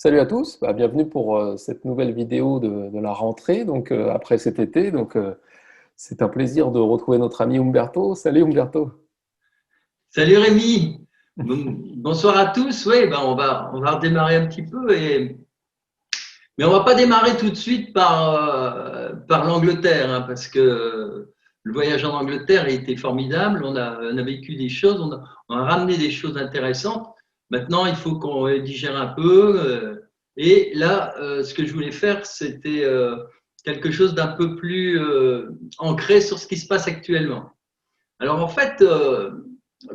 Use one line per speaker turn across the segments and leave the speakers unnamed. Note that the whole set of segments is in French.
Salut à tous, bienvenue pour cette nouvelle vidéo de la rentrée, après cet été. C'est un plaisir de retrouver notre ami Umberto. Salut Umberto.
Salut Rémi. Bonsoir à tous. Oui, on va redémarrer un petit peu, mais on va pas démarrer tout de suite par l'Angleterre, hein, parce que le voyage en Angleterre a été formidable. On a vécu des choses, on a ramené des choses intéressantes. Maintenant, il faut qu'on digère un peu. Et là, ce que je voulais faire, c'était quelque chose d'un peu plus ancré sur ce qui se passe actuellement. Alors en fait,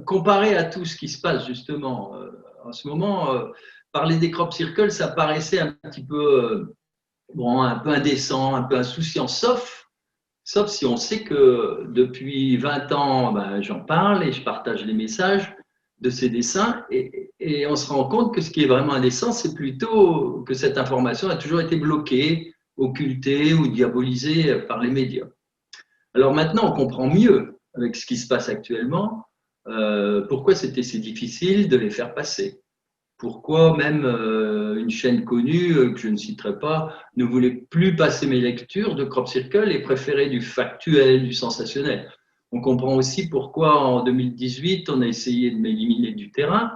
comparé à tout ce qui se passe justement en ce moment, parler des crop circles, ça paraissait un petit peu, bon, un peu indécent, un peu insouciant, sauf si on sait que depuis 20 ans, j'en parle et je partage les messages de ces dessins et on se rend compte que ce qui est vraiment indécent, c'est plutôt que cette information a toujours été bloquée, occultée ou diabolisée par les médias. Alors maintenant, on comprend mieux avec ce qui se passe actuellement pourquoi c'était si difficile de les faire passer. Pourquoi même une chaîne connue, que je ne citerai pas, ne voulait plus passer mes lectures de Crop Circle et préférait du factuel, du sensationnel. On comprend aussi pourquoi en 2018, on a essayé de m'éliminer du terrain.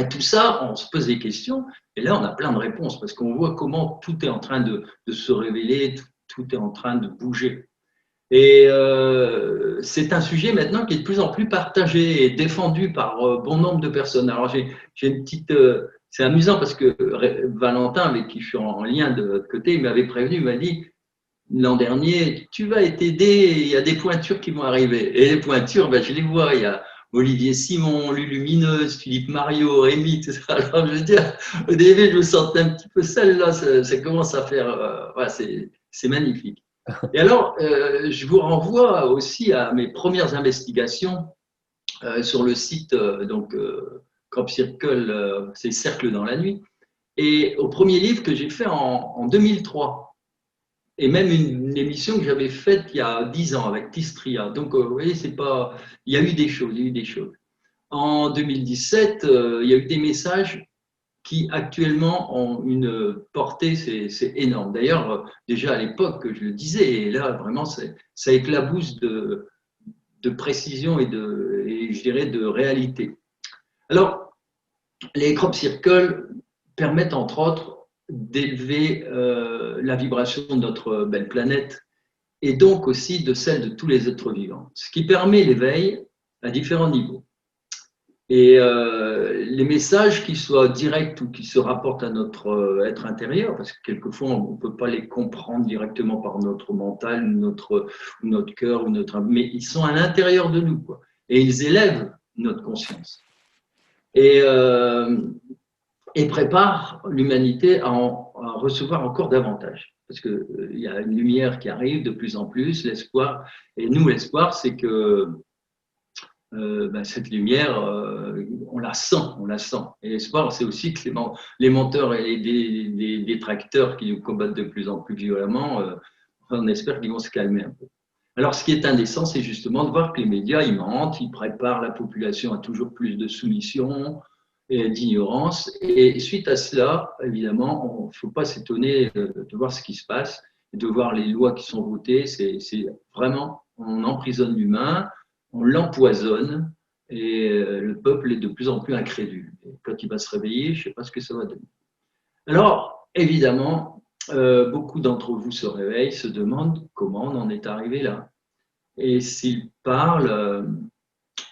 Tout ça, on se pose des questions et là, on a plein de réponses parce qu'on voit comment tout est en train de se révéler, tout est en train de bouger. Et c'est un sujet maintenant qui est de plus en plus partagé et défendu par bon nombre de personnes. Alors j'ai une petite, c'est amusant parce que Valentin, avec qui je suis en lien de l'autre côté, il m'avait prévenu, il m'a dit l'an dernier, tu vas être aidé, il y a des pointures qui vont arriver. Et les pointures, je les vois, il y a Olivier Simon, Lulumineuse, Philippe Mario, Rémi, tout ça. Alors je veux dire, au début, je me sentais un petit peu seul là, ça commence à faire, voilà, c'est magnifique. Et alors, je vous renvoie aussi à mes premières investigations sur le site Crop Circle, c'est Cercle dans la nuit, et au premier livre que j'ai fait en 2003, et même une émission que j'avais faite il y a 10 ans avec Tistria. Donc, vous voyez, c'est pas, il y a eu des choses, il y a eu des choses. En 2017, il y a eu des messages qui actuellement ont une portée, c'est énorme. D'ailleurs, déjà à l'époque, je le disais, et là vraiment, ça éclabousse de précision et je dirais de réalité. Alors, les crop circles permettent entre autres d'élever la vibration de notre belle planète et donc aussi de celle de tous les êtres vivants, ce qui permet l'éveil à différents niveaux. Et les messages, qu'ils soient directs ou qui se rapportent à notre être intérieur, parce que quelquefois on ne peut pas les comprendre directement par notre mental, notre cœur, mais ils sont à l'intérieur de nous, quoi. Et ils élèvent notre conscience. Et, préparent l'humanité à recevoir encore davantage. Parce qu'il y a une lumière qui arrive de plus en plus, l'espoir. Et nous, l'espoir, c'est que cette lumière, on la sent, on la sent. Et l'espoir, c'est aussi que les menteurs et les détracteurs qui nous combattent de plus en plus violemment, on espère qu'ils vont se calmer un peu. Alors, ce qui est indécent, c'est justement de voir que les médias, ils mentent, ils préparent la population à toujours plus de soumission et d'ignorance. Et suite à cela, évidemment, il ne faut pas s'étonner de voir ce qui se passe, de voir les lois qui sont votées. C'est vraiment, on emprisonne l'humain, on l'empoisonne et le peuple est de plus en plus incrédule. Et quand il va se réveiller, je ne sais pas ce que ça va donner. Alors, évidemment, beaucoup d'entre vous se réveillent, se demandent comment on en est arrivé là. Et s'ils parlent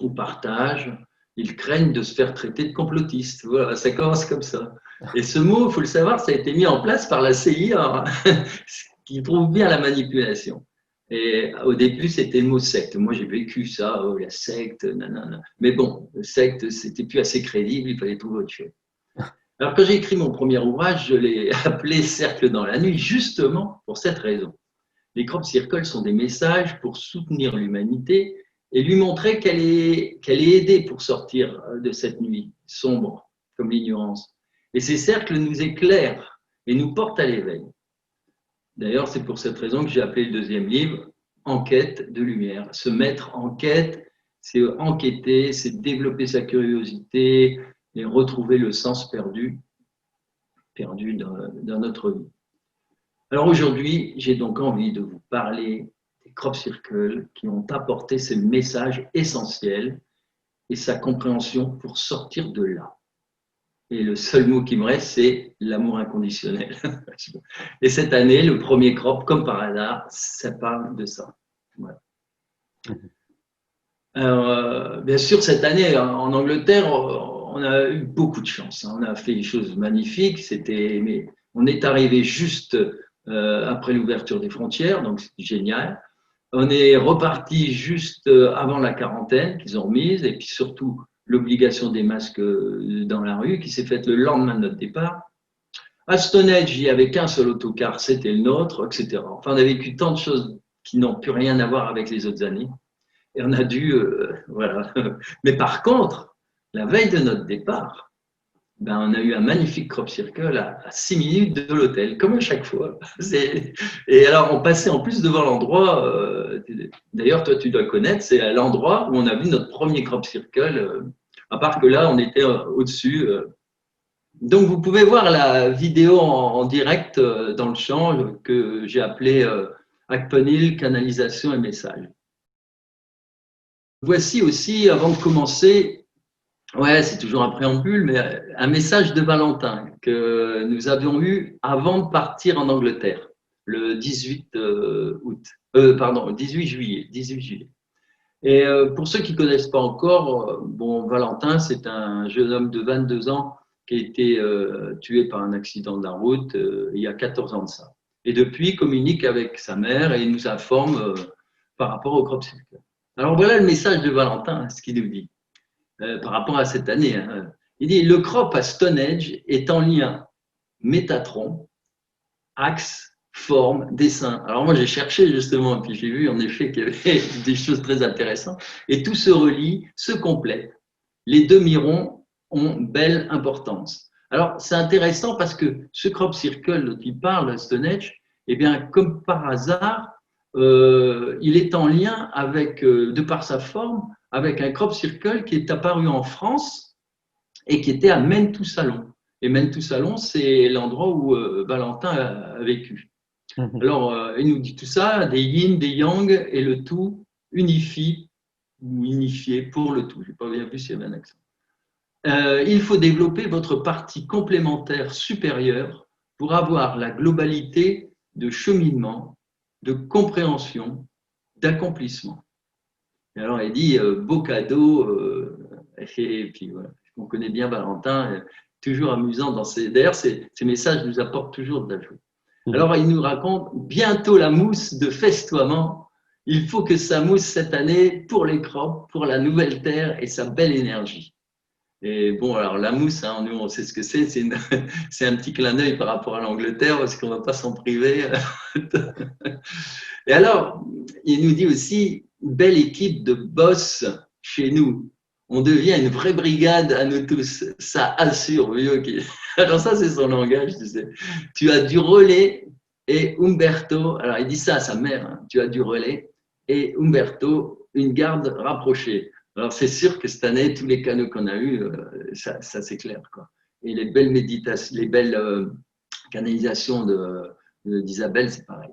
ou partagent, ils craignent de se faire traiter de complotistes. Voilà, ça commence comme ça. Et ce mot, il faut le savoir, ça a été mis en place par la CIA, ce qui prouve bien la manipulation. Et au début, c'était le mot secte. Moi, j'ai vécu ça, oh, la secte, nanana. Mais bon, secte, c'était plus assez crédible, il fallait trouver autre chose. Alors, quand j'ai écrit mon premier ouvrage, je l'ai appelé Cercle dans la nuit, justement pour cette raison. Les crop circles sont des messages pour soutenir l'humanité et lui montrer qu'elle est aidée pour sortir de cette nuit sombre comme l'ignorance. Et ces cercles nous éclairent et nous portent à l'éveil. D'ailleurs, c'est pour cette raison que j'ai appelé le deuxième livre Enquête de lumière. Se mettre en quête, c'est enquêter, c'est développer sa curiosité et retrouver le sens perdu. perdu dans notre vie. Alors aujourd'hui, j'ai donc envie de vous parler des crop circles qui ont apporté ces messages essentiels et sa compréhension pour sortir de là. Et le seul mot qui me reste, c'est l'amour inconditionnel. Et cette année, le premier crop, comme par hasard, ça parle de ça. Voilà. Alors, bien sûr, cette année, en Angleterre, on a eu beaucoup de chance. On a fait des choses magnifiques. Mais on est arrivé juste après l'ouverture des frontières, donc c'est génial. On est reparti juste avant la quarantaine qu'ils ont mise, et puis surtout l'obligation des masques dans la rue qui s'est faite le lendemain de notre départ. À Stonehenge, il n'y avait qu'un seul autocar, c'était le nôtre, etc. Enfin, on a vécu tant de choses qui n'ont plus rien à voir avec les autres années. Et on a dû, voilà. Mais par contre, la veille de notre départ, ben, on a eu un magnifique crop circle à 6 minutes de l'hôtel, comme à chaque fois. Et alors, on passait en plus devant l'endroit, d'ailleurs, toi, tu dois connaître, c'est à l'endroit où on a vu notre premier crop circle, à part que là, on était au-dessus. Donc, vous pouvez voir la vidéo en direct dans le champ que j'ai appelé Akpenil, canalisation et message. Voici aussi, avant de commencer, ouais, c'est toujours un préambule, mais un message de Valentin que nous avions eu avant de partir en Angleterre, le 18 pardon, 18 juillet. 18 juillet. Et pour ceux qui ne connaissent pas encore, bon, Valentin, c'est un jeune homme de 22 ans qui a été tué par un accident de la route il y a 14 ans de ça. Et depuis, il communique avec sa mère et il nous informe par rapport au crop circle. Alors voilà le message de Valentin, ce qu'il nous dit par rapport à cette année. Hein. Il dit, le crop à Stonehenge est en lien Métatron, axe, forme, dessin. Alors moi j'ai cherché justement, puis j'ai vu en effet qu'il y avait des choses très intéressantes. Et tout se relie, se complète. Les demi-ronds ont belle importance. Alors c'est intéressant parce que ce crop circle dont il parle, Stonehenge, eh bien comme par hasard, il est en lien avec, de par sa forme, avec un crop circle qui est apparu en France et qui était à Menetou-Salon. Et Menetou-Salon, c'est l'endroit où Valentin a vécu. Alors, il nous dit tout ça, des yin, des yang, et le tout unifie ou unifié pour le tout. Je n'ai pas bien vu s'il y avait un accent. Il faut développer votre partie complémentaire supérieure pour avoir la globalité de cheminement, de compréhension, d'accomplissement. Et alors, il dit beau cadeau, et puis voilà, on connaît bien Valentin, toujours amusant dans ses. D'ailleurs, ces messages nous apportent toujours de la joie. Alors, il nous raconte bientôt la mousse de festoiement. Il faut que ça mousse cette année pour les crops, pour la nouvelle terre et sa belle énergie. Et bon, alors la mousse, hein, nous on sait ce que c'est, c'est un petit clin d'œil par rapport à l'Angleterre parce qu'on ne va pas s'en priver. Et alors, il nous dit aussi, belle équipe de boss chez nous. On devient une vraie brigade à nous tous. Ça assure, vieux. Alors ça, c'est son langage, tu sais. Tu as du relais et Umberto, alors il dit ça à sa mère, hein, tu as du relais et Umberto, une garde rapprochée. Alors c'est sûr que cette année, tous les canaux qu'on a eus, ça c'est clair, quoi. Et les belles méditations, les belles canalisations d'Isabelle, c'est pareil.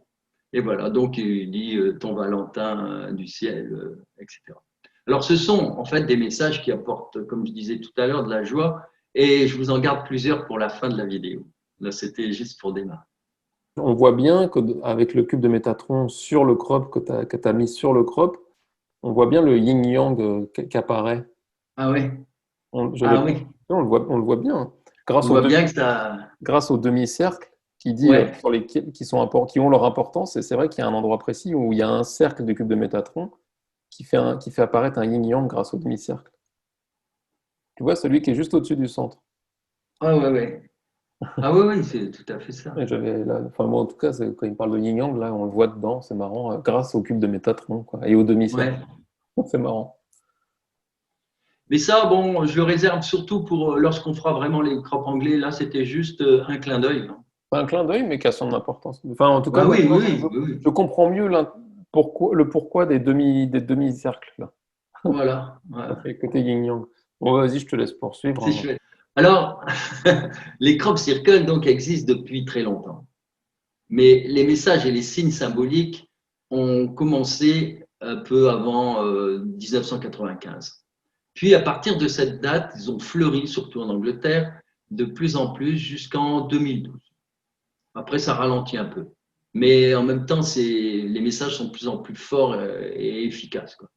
Et voilà, donc il dit ton Valentin du ciel, etc. Alors ce sont en fait des messages qui apportent, comme je disais tout à l'heure, de la joie, et je vous en garde plusieurs pour la fin de la vidéo. Là, c'était juste pour démarrer.
On voit bien qu'avec le cube de Métatron sur le crop que tu as mis sur le crop, on voit bien le yin-yang qui apparaît.
Ah oui.
On le voit bien.
On voit bien que ça.
Grâce au demi-cercle qui dit
Ouais.
qui ont leur importance, et c'est vrai qu'il y a un endroit précis où il y a un cercle du cube de Métatron qui fait apparaître un yin-yang grâce au demi-cercle. Tu vois, celui qui est juste au-dessus du centre.
Ah ouais. Ah oui, c'est tout à fait ça.
Et moi, en tout cas, quand il parle de yin-yang, là, on le voit dedans, c'est marrant, grâce au cube de Métatron, quoi, et au demi-cercle. Ouais. C'est marrant.
Mais ça, bon, je le réserve surtout pour lorsqu'on fera vraiment les crops anglais. Là, c'était juste un clin d'œil.
Pas un clin d'œil, mais qui a son importance. Enfin, en tout cas,
oui.
Je comprends mieux le pourquoi des demi-cercles, là.
Voilà.
Côté yin-yang. Bon, vas-y, je te laisse poursuivre.
C'est chouette. Alors, les crop circles donc existent depuis très longtemps. Mais les messages et les signes symboliques ont commencé un peu avant 1995. Puis, à partir de cette date, ils ont fleuri, surtout en Angleterre, de plus en plus jusqu'en 2012. Après, ça ralentit un peu. Mais en même temps, les messages sont de plus en plus forts et efficaces, quoi.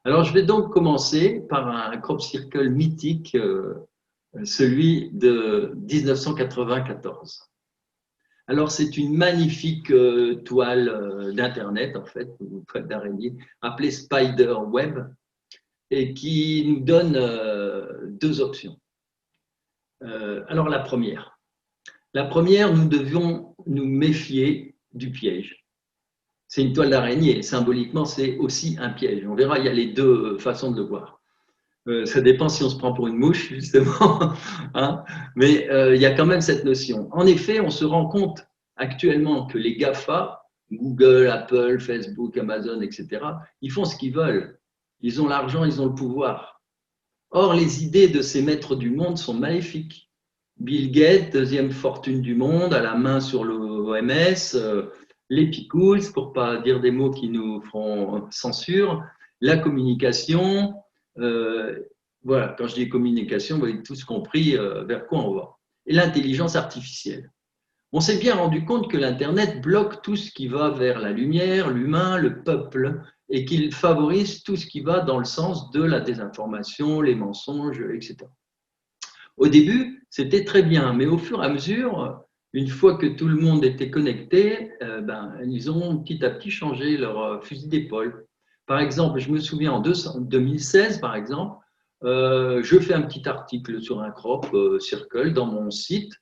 Alors, je vais donc commencer par un crop circle mythique, celui de 1994. Alors, c'est une magnifique toile d'Internet, en fait, une toile d'araignée, appelée Spider Web, et qui nous donne deux options. Alors, la première, nous devions nous méfier du piège. C'est une toile d'araignée, symboliquement, c'est aussi un piège. On verra, il y a les deux façons de le voir. Ça dépend si on se prend pour une mouche, justement, hein, mais il y a quand même cette notion. En effet, on se rend compte actuellement que les GAFA, Google, Apple, Facebook, Amazon, etc., ils font ce qu'ils veulent. Ils ont l'argent, ils ont le pouvoir. Or, les idées de ces maîtres du monde sont maléfiques. Bill Gates, deuxième fortune du monde, à la main sur l'OMS, les picouls, pour ne pas dire des mots qui nous feront censure, la communication. Voilà, quand je dis communication, vous avez tous compris vers quoi on va. Et l'intelligence artificielle. On s'est bien rendu compte que l'Internet bloque tout ce qui va vers la lumière, l'humain, le peuple, et qu'il favorise tout ce qui va dans le sens de la désinformation, les mensonges, etc. Au début, c'était très bien, mais au fur et à mesure, une fois que tout le monde était connecté, ils ont petit à petit changé leur fusil d'épaule. Par exemple, je me souviens en 2016, par exemple, je fais un petit article sur un crop circle dans mon site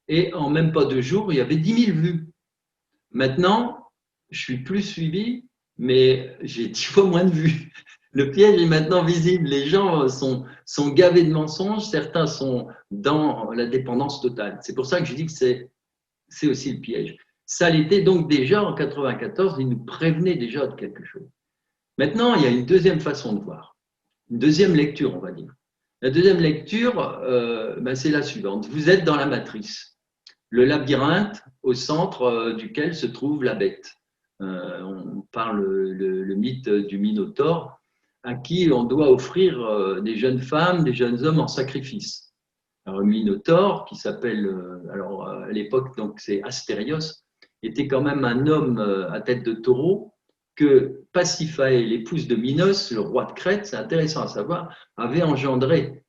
et en même pas 2 jours, il y avait 10 000 vues. Maintenant, je suis plus suivi, mais j'ai 10 fois moins de vues. Le piège est maintenant visible. Les gens sont gavés de mensonges, certains sont dans la dépendance totale. C'est pour ça que je dis que c'est aussi le piège. Ça l'était donc déjà en 1994, il nous prévenait déjà de quelque chose. Maintenant, il y a une deuxième façon de voir, une deuxième lecture, on va dire. La deuxième lecture, c'est la suivante. Vous êtes dans la matrice, le labyrinthe au centre duquel se trouve la bête. On parle le mythe du Minotaure, à qui on doit offrir des jeunes femmes, des jeunes hommes en sacrifice. Alors, le Minotaure, qui s'appelle, à l'époque, donc c'est Astérios, était quand même un homme à tête de taureau que Pasiphae, l'épouse de Minos, le roi de Crète, c'est intéressant à savoir, avait engendré.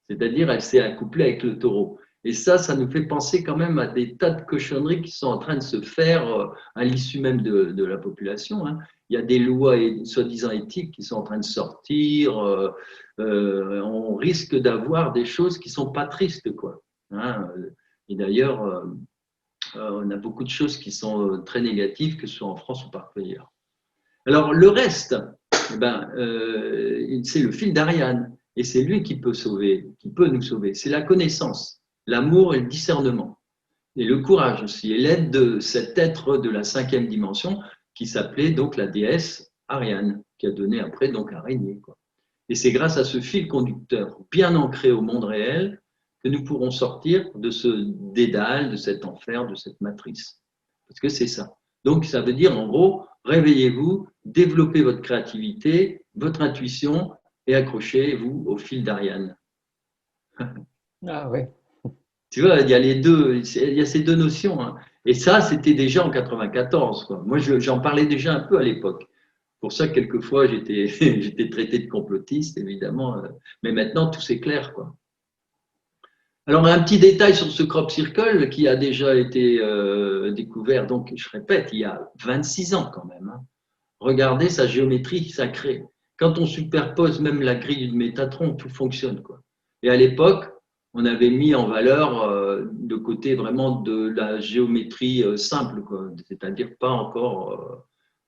C'est-à-dire, elle s'est accouplée avec le taureau. Et ça nous fait penser quand même à des tas de cochonneries qui sont en train de se faire à l'issue même de la population, hein. Il y a des lois soi-disant éthiques qui sont en train de sortir. On risque d'avoir des choses qui ne sont pas tristes, quoi, hein. Et d'ailleurs, on a beaucoup de choses qui sont très négatives, que ce soit en France ou partout ailleurs. Alors, le reste, c'est le fil d'Ariane. Et c'est lui qui peut sauver, qui peut nous sauver. C'est la connaissance, l'amour et le discernement. Et le courage aussi. Et l'aide de cet être de la 5e dimension qui s'appelait donc la déesse Ariane, qui a donné après donc araignée, quoi. Et c'est grâce à ce fil conducteur bien ancré au monde réel que nous pourrons sortir de ce dédale, de cet enfer, de cette matrice. Parce que c'est ça. Donc, ça veut dire, en gros, réveillez-vous, développez votre créativité, votre intuition et accrochez-vous au fil d'Ariane.
Ah ouais.
Tu vois, il y a les deux, il y a ces deux notions, hein. Et ça, c'était déjà en 94, quoi. Moi, j'en parlais déjà un peu à l'époque. Pour ça, quelquefois, j'étais traité de complotiste, évidemment. Mais maintenant, tout c'est clair, quoi. Alors, un petit détail sur ce crop circle qui a déjà été découvert, donc je répète, il y a 26 ans quand même, hein. Regardez sa géométrie sacrée. Quand on superpose même la grille du Métatron, tout fonctionne, quoi. Et à l'époque, on avait mis en valeur de côté vraiment de la géométrie simple, quoi. C'est-à-dire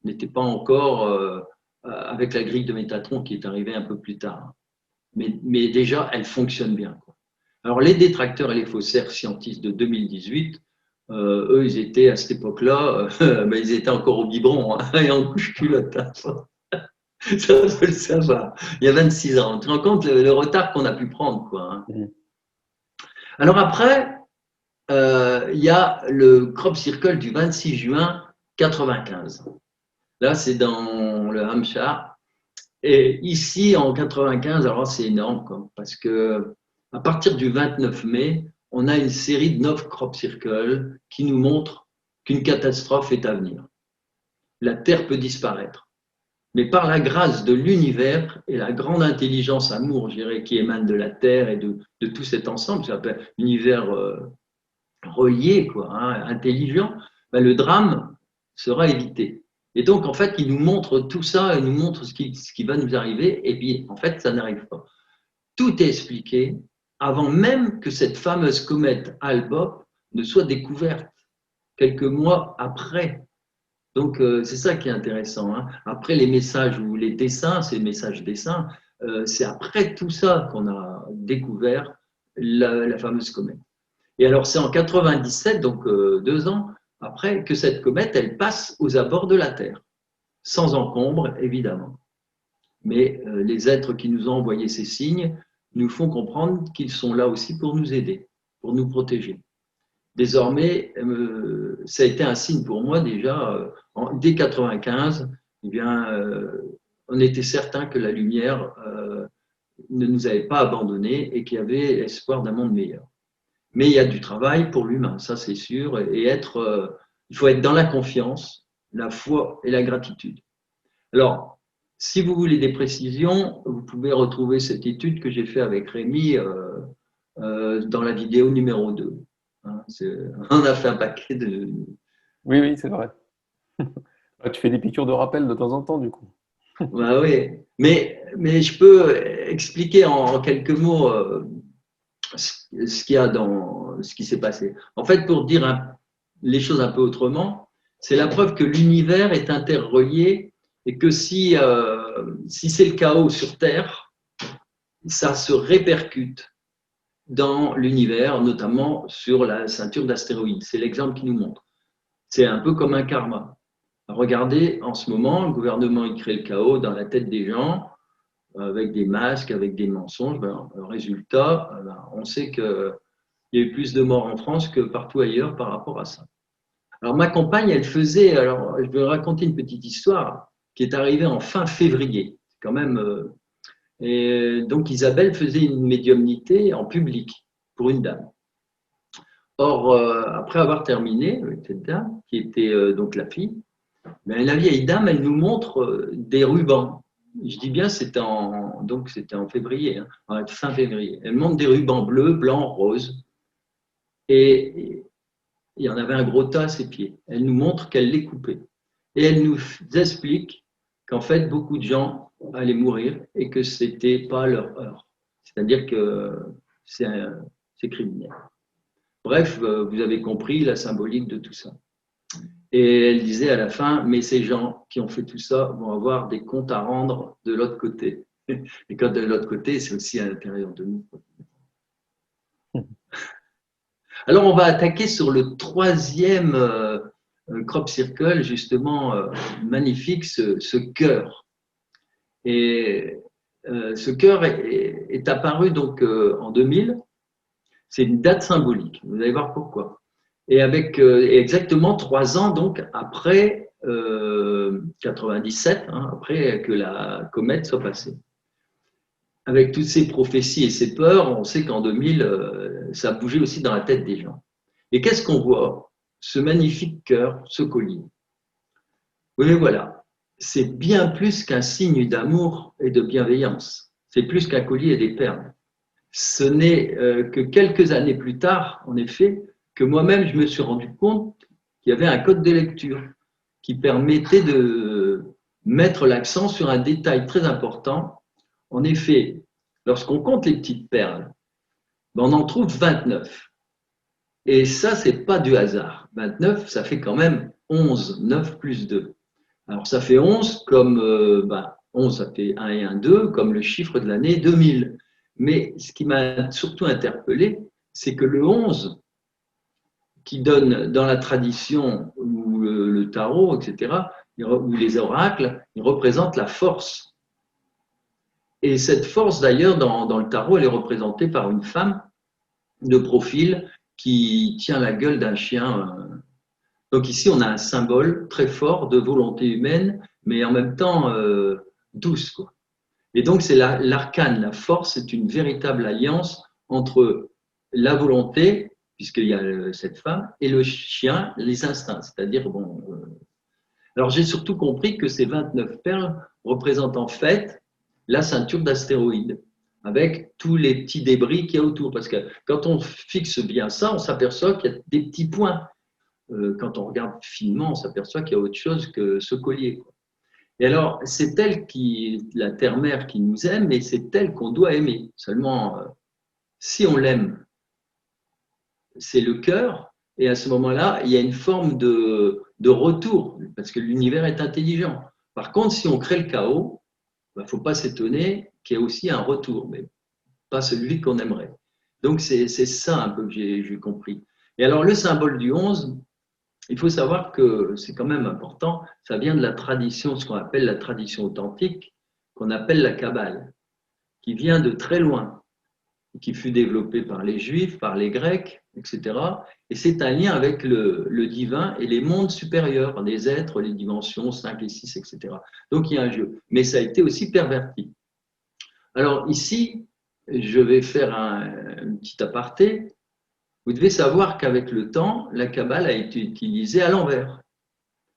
n'était pas encore avec la grille de Métatron qui est arrivée un peu plus tard. Mais déjà, elle fonctionne bien, quoi. Alors, les détracteurs et les faussaires scientistes de 2018, eux, ils étaient à cette époque-là, ils étaient encore au biberon, hein, et en couche-culotte, hein. Ça, faut le savoir. Il y a 26 ans. Tu te rends compte le retard qu'on a pu prendre, quoi, hein. Alors après, il y a le crop circle du 26 juin 95. Là, c'est dans le Hampshire. Et ici, en 95, alors c'est énorme, quoi, parce que à partir du 29 mai, on a une série de 9 crop circles qui nous montrent qu'une catastrophe est à venir. La Terre peut disparaître. Mais par la grâce de l'univers et la grande intelligence, amour, je dirais, qui émane de la Terre et de tout cet ensemble, ça s'appelle univers relié, quoi, hein, intelligent, ben, le drame sera évité. Et donc, en fait, il nous montre tout ça, il nous montre ce qui va nous arriver, et puis, en fait, ça n'arrive pas. Tout est expliqué avant même que cette fameuse comète Hale-Bopp ne soit découverte, quelques mois après. Donc, c'est ça qui est intéressant. Hein. Après les messages ou les dessins, ces messages dessins, c'est après tout ça qu'on a découvert la fameuse comète. Et alors, c'est en 97, donc 2 ans après, que cette comète, elle passe aux abords de la Terre, sans encombre, évidemment. Mais les êtres qui nous ont envoyé ces signes nous font comprendre qu'ils sont là aussi pour nous aider, pour nous protéger. Désormais, ça a été un signe pour moi déjà, dès 95, eh bien, on était certain que la lumière ne nous avait pas abandonnés et qu'il y avait espoir d'un monde meilleur. Mais il y a du travail pour l'humain, ça c'est sûr, et il faut être dans la confiance, la foi et la gratitude. Alors, si vous voulez des précisions, vous pouvez retrouver cette étude que j'ai faite avec Rémi dans la vidéo numéro 2. Hein, on a fait un paquet de…
Oui, oui, c'est vrai. Tu fais des piqûres de rappel de temps en temps, du coup.
Bah oui, mais je peux expliquer en quelques mots ce qu'il y a dans ce qui s'est passé. En fait, pour dire les choses un peu autrement, c'est la preuve que l'univers est interrelié et que si c'est le chaos sur Terre, ça se répercute dans l'univers, notamment sur la ceinture d'astéroïdes. C'est l'exemple qui nous montre. C'est un peu comme un karma. Regardez, en ce moment, le gouvernement il crée le chaos dans la tête des gens, avec des masques, avec des mensonges. Ben, résultat, on sait qu'il y a eu plus de morts en France que partout ailleurs par rapport à ça. Alors, ma compagne, elle faisait, alors je vais raconter une petite histoire qui est arrivée en fin février. Quand même. Et donc, Isabelle faisait une médiumnité en public pour une dame. Or, après avoir terminé avec cette dame, qui était donc la fille, ben, la vieille dame, elle nous montre des rubans. Je dis bien, c'était en février, hein, fin février. Elle montre des rubans bleus, blancs, roses. Et il y en avait un gros tas à ses pieds. Elle nous montre qu'elle les coupait. Et elle nous explique qu'en fait, beaucoup de gens allaient mourir et que ce n'était pas leur heure. C'est-à-dire que c'est criminel. Bref, vous avez compris la symbolique de tout ça. Et elle disait à la fin, mais ces gens qui ont fait tout ça vont avoir des comptes à rendre de l'autre côté. Et quand de l'autre côté, c'est aussi à l'intérieur de nous. Alors, on va attaquer sur le troisième crop circle, justement, magnifique, ce cœur. Et ce cœur est apparu donc en 2000. C'est une date symbolique. Vous allez voir pourquoi. Et avec exactement 3 ans donc après 97, hein, après que la comète soit passée. Avec toutes ces prophéties et ces peurs, on sait qu'en 2000, ça a bougé aussi dans la tête des gens. Et qu'est-ce qu'on voit? Ce magnifique cœur, ce collier. Oui, voilà. C'est bien plus qu'un signe d'amour et de bienveillance. C'est plus qu'un collier et des perles. Ce n'est que quelques années plus tard, en effet, que moi-même, je me suis rendu compte qu'il y avait un code de lecture qui permettait de mettre l'accent sur un détail très important. En effet, lorsqu'on compte les petites perles, on en trouve 29. Et ça, ce n'est pas du hasard. 29, ça fait quand même 11, 9 plus 2. Alors, ça fait 11 comme 11, ça fait 1 et 1, 2, comme le chiffre de l'année 2000. Mais ce qui m'a surtout interpellé, c'est que le 11, qui donne dans la tradition ou le tarot, etc., ou les oracles, il représente la force. Et cette force, d'ailleurs, dans le tarot, elle est représentée par une femme de profil qui tient la gueule d'un chien. Donc ici, on a un symbole très fort de volonté humaine, mais en même temps douce, quoi. Et donc, c'est l'arcane, la force, c'est une véritable alliance entre la volonté, puisqu'il y a cette femme, et le chien, les instincts. C'est-à-dire, bon. Alors, j'ai surtout compris que ces 29 perles représentent en fait la ceinture d'astéroïdes, avec tous les petits débris qu'il y a autour. Parce que quand on fixe bien ça, on s'aperçoit qu'il y a des petits points. Quand on regarde finement, on s'aperçoit qu'il y a autre chose que ce collier, quoi. Et alors, c'est elle la terre-mère qui nous aime, et c'est elle qu'on doit aimer. Seulement, si on l'aime, c'est le cœur, et à ce moment-là, il y a une forme de retour, parce que l'univers est intelligent. Par contre, si on crée le chaos, il ne faut pas s'étonner qu'il y ait aussi un retour, mais pas celui qu'on aimerait. Donc, c'est ça un peu que j'ai compris. Et alors, le symbole du 11, il faut savoir que c'est quand même important, ça vient de la tradition, ce qu'on appelle la tradition authentique, qu'on appelle la Kabbale, qui vient de très loin, qui fut développée par les Juifs, par les Grecs, etc. Et c'est un lien avec le divin et les mondes supérieurs, les êtres, les dimensions 5 et 6, etc. Donc il y a un jeu. Mais ça a été aussi perverti. Alors ici, je vais faire un petit aparté. Vous devez savoir qu'avec le temps, la Kabbale a été utilisée à l'envers,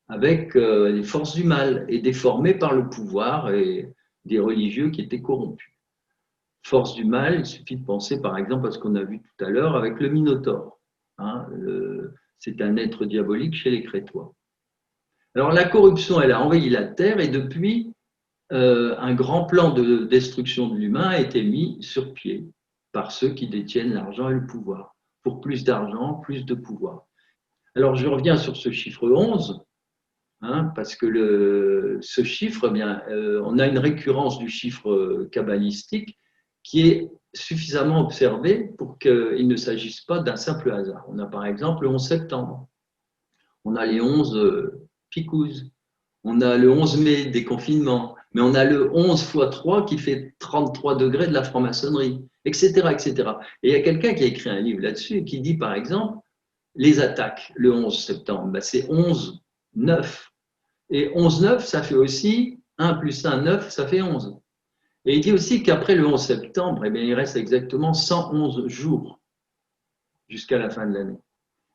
avec les forces du mal et déformée par le pouvoir et des religieux qui étaient corrompus. Force du mal, il suffit de penser par exemple à ce qu'on a vu tout à l'heure avec le Minotaure. Hein, c'est un être diabolique chez les Crétois. Alors la corruption, elle a envahi la terre et depuis, un grand plan de destruction de l'humain a été mis sur pied par ceux qui détiennent l'argent et le pouvoir. Pour plus d'argent, plus de pouvoir. Alors je reviens sur ce chiffre 11, hein, parce que ce chiffre, eh bien, on a une récurrence du chiffre kabbalistique qui est suffisamment observé pour qu'il ne s'agisse pas d'un simple hasard. On a par exemple le 11 septembre, on a les 11 picouzes, on a le 11 mai des confinements, mais on a le 11 x 3 qui fait 33 degrés de la franc-maçonnerie, etc., etc. Et il y a quelqu'un qui a écrit un livre là-dessus et qui dit par exemple, les attaques, le 11 septembre, ben c'est 11-9. Et 11-9, ça fait aussi 1 plus 1, 9, ça fait 11. Et il dit aussi qu'après le 11 septembre, eh bien, il reste exactement 111 jours jusqu'à la fin de l'année.